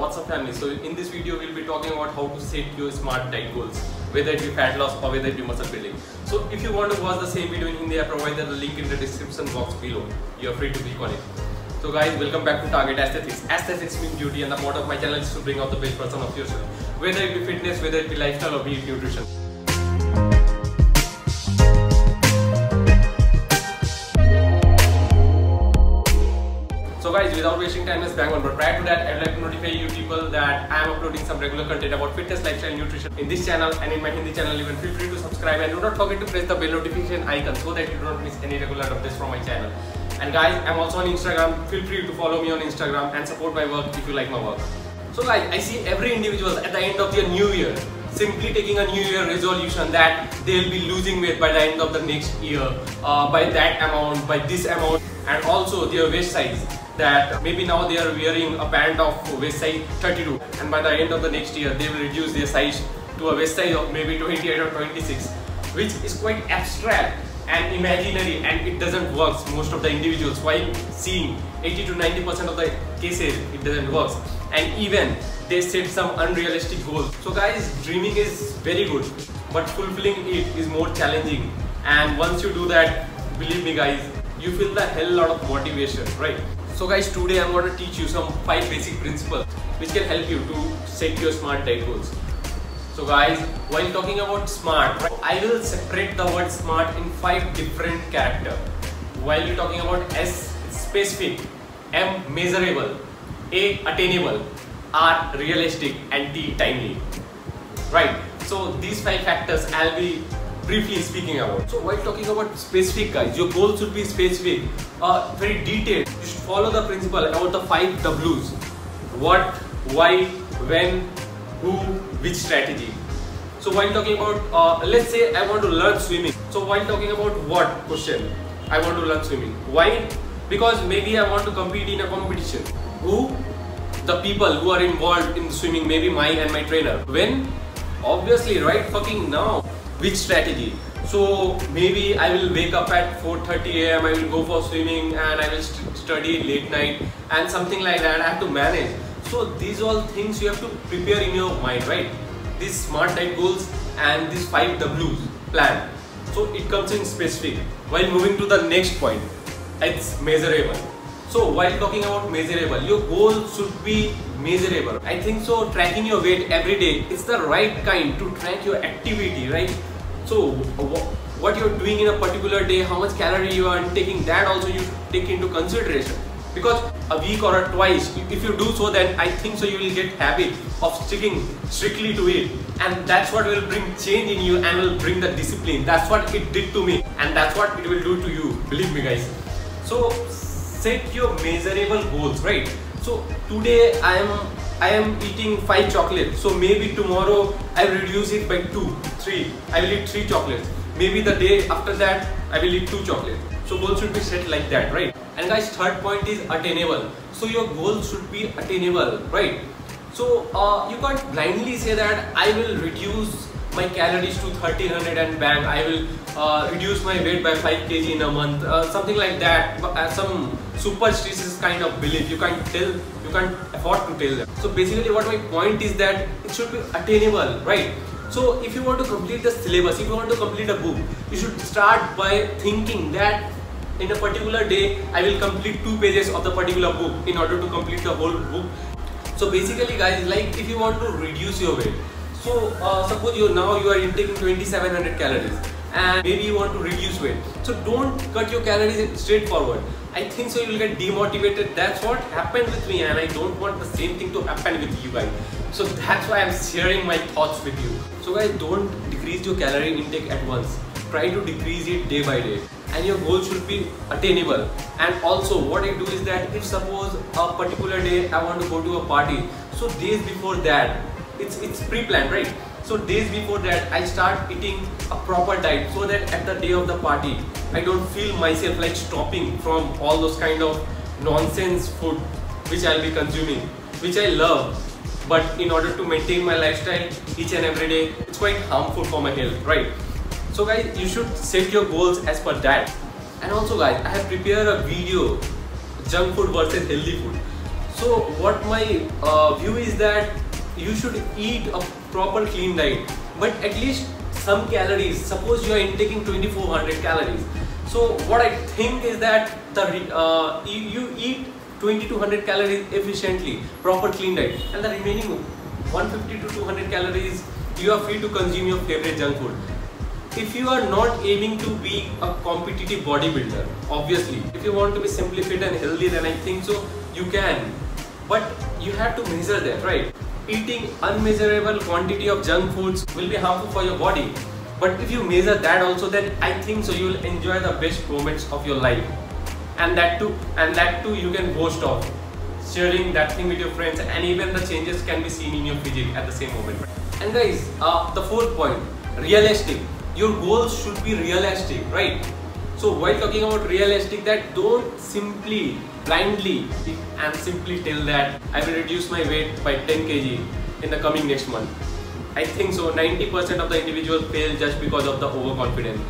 What's up family? So in this video we'll be talking about how to set your smart diet goals, whether it be fat loss or whether it be muscle building. So if you want to watch the same video in Hindi, I provided the link in the description box below. You are free to click on it. So guys, welcome back to Target Aesthetics. Aesthetics means beauty, and the motto of my channel is to bring out the best version of yourself, whether it be fitness, whether it be lifestyle or be it nutrition. So guys, without wasting time, let's bang on. But prior to that, I'd like to notify you people that I am uploading some regular content about fitness, lifestyle, nutrition in this channel and in my Hindi channel. You can feel free to subscribe and do not forget to press the bell notification icon so that you don't miss any regular updates from my channel. And guys, I'm also on Instagram. Feel free to follow me on Instagram and support my work if you like my work. So guys, I see every individual at the end of their new year simply taking a new year resolution that they'll be losing weight by the end of the next year, by that amount, by this amount, and also their waist size. That maybe now they are wearing a band of waist size 32, and by the end of the next year they will reduce their size to a waist size of maybe 28 or 26, which is quite abstract and imaginary, and it doesn't work. Most of the individuals, while seeing 80 to 90% of the cases, it doesn't work, and even they set some unrealistic goals. So guys, dreaming is very good, but fulfilling it is more challenging, and once you do that, believe me guys, you feel the hell lot of motivation, right? So guys, today I'm going to teach you some 5 basic principles which can help you to set your smart diet goals. So guys, while talking about smart, right, I will separate the word smart in 5 different characters. While you're talking about S, specific, M, measurable, A, attainable, R, realistic, and T, timely. Right, so these 5 factors I'll be briefly speaking about. So while talking about specific guys, your goal should be specific, very detailed. You should follow the principle about the 5 W's. What, why, when, who, which strategy. So while talking about, let's say I want to learn swimming. So while talking about what question, I want to learn swimming. Why? Because maybe I want to compete in a competition. Who? The people who are involved in swimming, maybe my trainer. When? Obviously, right fucking now. Which strategy? So maybe I will wake up at 4:30 AM, I will go for swimming, and I will study late night and something like that. I have to manage. So these all things you have to prepare in your mind, right? These smart diet goals and these 5 W's plan. So it comes in specific. While moving to the next point, it's measurable. So while talking about measurable, your goal should be measurable. I think so tracking your weight every day, it's the right kind to track your activity, right? So what you're doing in a particular day, how much calorie you are taking, that also you should take into consideration. Because a week or twice, if you do so, then I think so you will get habit of sticking strictly to it, and that's what will bring change in you and will bring the discipline. That's what it did to me, and that's what it will do to you, believe me guys. So set your measurable goals, right? So today I am eating 5 chocolates, so maybe tomorrow I will reduce it by 2, 3. I will eat 3 chocolates. Maybe the day after that I will eat 2 chocolates. So goals should be set like that, right? And guys, third point is attainable. So your goal should be attainable, right? So you can't blindly say that I will reduce my calories to 1300 and bang, I will reduce my weight by 5 kg in a month, something like that. Some superstitious kind of belief. You can't afford to tell them. So basically what my point is that it should be attainable, right? So if you want to complete the syllabus, if you want to complete a book, you should start by thinking that in a particular day I will complete 2 pages of the particular book in order to complete the whole book. So basically guys, like if you want to reduce your weight, so suppose you are intaking 2700 calories and maybe you want to reduce weight. So don't cut your calories straightforward. I think so you will get demotivated. That's what happened with me, and I don't want the same thing to happen with you guys. So that's why I'm sharing my thoughts with you. So guys, don't decrease your calorie intake at once. Try to decrease it day by day, and your goal should be attainable. And also what I do is that if suppose a particular day I want to go to a party, so days before that, it's pre-planned, right? So days before that I start eating a proper diet, so that at the day of the party I don't feel myself like stopping from all those kind of nonsense food which I'll be consuming, which I love, but in order to maintain my lifestyle each and every day, it's quite harmful for my health, right? So guys, you should set your goals as per that. And also guys, I have prepared a video, junk food versus healthy food. So what my view is that you should eat a proper clean diet, but at least some calories. Suppose you are intaking 2400 calories. So what I think is that you eat 2200 calories efficiently, proper clean diet, and the remaining 150 to 200 calories you are free to consume your favorite junk food. If you are not aiming to be a competitive bodybuilder, obviously, if you want to be simply fit and healthy, then I think so you can. But you have to measure that, right? Eating unmeasurable quantity of junk foods will be harmful for your body. But if you measure that also, then I think so you will enjoy the best moments of your life. And that too you can boast of. Sharing that thing with your friends, and even the changes can be seen in your physique at the same moment. And guys, the fourth point, realistic. Your goals should be realistic, right? So while talking about realistic, that don't simply blindly and simply tell that I will reduce my weight by 10 kg in the coming next month. I think so 90% of the individuals fail just because of the overconfidence.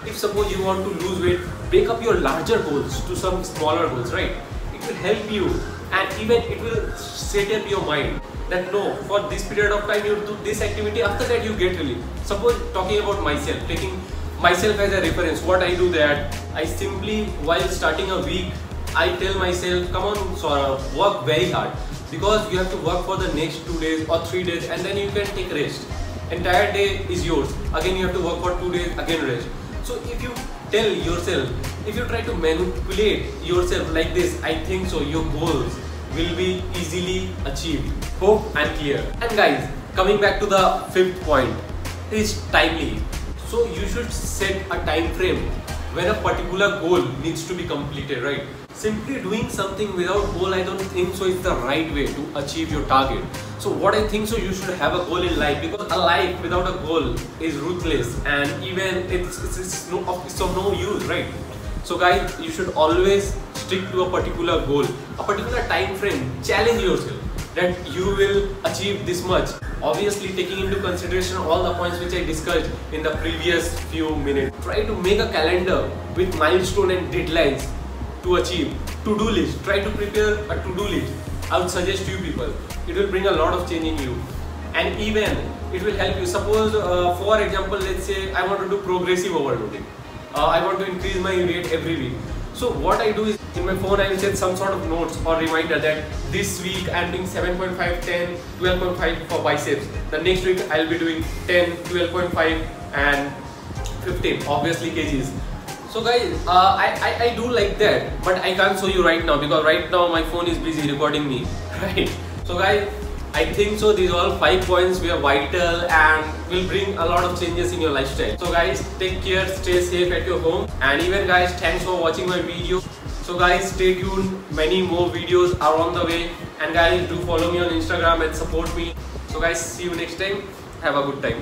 If suppose you want to lose weight, break up your larger goals to some smaller goals, right? It will help you, and even it will set up your mind that no, for this period of time you do this activity, after that you get relief. Suppose talking about myself, taking myself as a reference, what I do that I simply, while starting a week, I tell myself, come on Saurabh, work very hard, because you have to work for the next 2 days or 3 days, and then you can take rest. Entire day is yours. Again you have to work for 2 days, again rest. So if you tell yourself, if you try to manipulate yourself like this, I think so your goals will be easily achieved. Hope I'm clear. And guys, coming back to the fifth point, is timely. So you should set a time frame when a particular goal needs to be completed, right? Simply doing something without goal, I don't think so is the right way to achieve your target. So what I think so, you should have a goal in life, because a life without a goal is ruthless, and even it's of no use, right? So guys, you should always stick to a particular goal, a particular time frame. Challenge yourself that you will achieve this much. Obviously taking into consideration all the points which I discussed in the previous few minutes. Try to make a calendar with milestone and deadlines to achieve. To-do list. Try to prepare a to-do list. I would suggest you people. It will bring a lot of change in you. And even it will help you. Suppose for example, let's say I want to do progressive overloading. I want to increase my weight every week. So what I do is, in my phone I will set some sort of notes or reminder that this week I am doing 7.5, 10, 12.5 for biceps. The next week I will be doing 10, 12.5 and 15, obviously kgs. So guys, I do like that, but I can't show you right now because right now my phone is busy recording me, right? So guys, I think so these all 5 points were vital and will bring a lot of changes in your lifestyle. So guys, take care, stay safe at your home, and even guys, thanks for watching my video. So guys, stay tuned, many more videos are on the way, and guys, do follow me on Instagram and support me. So guys, see you next time, have a good time.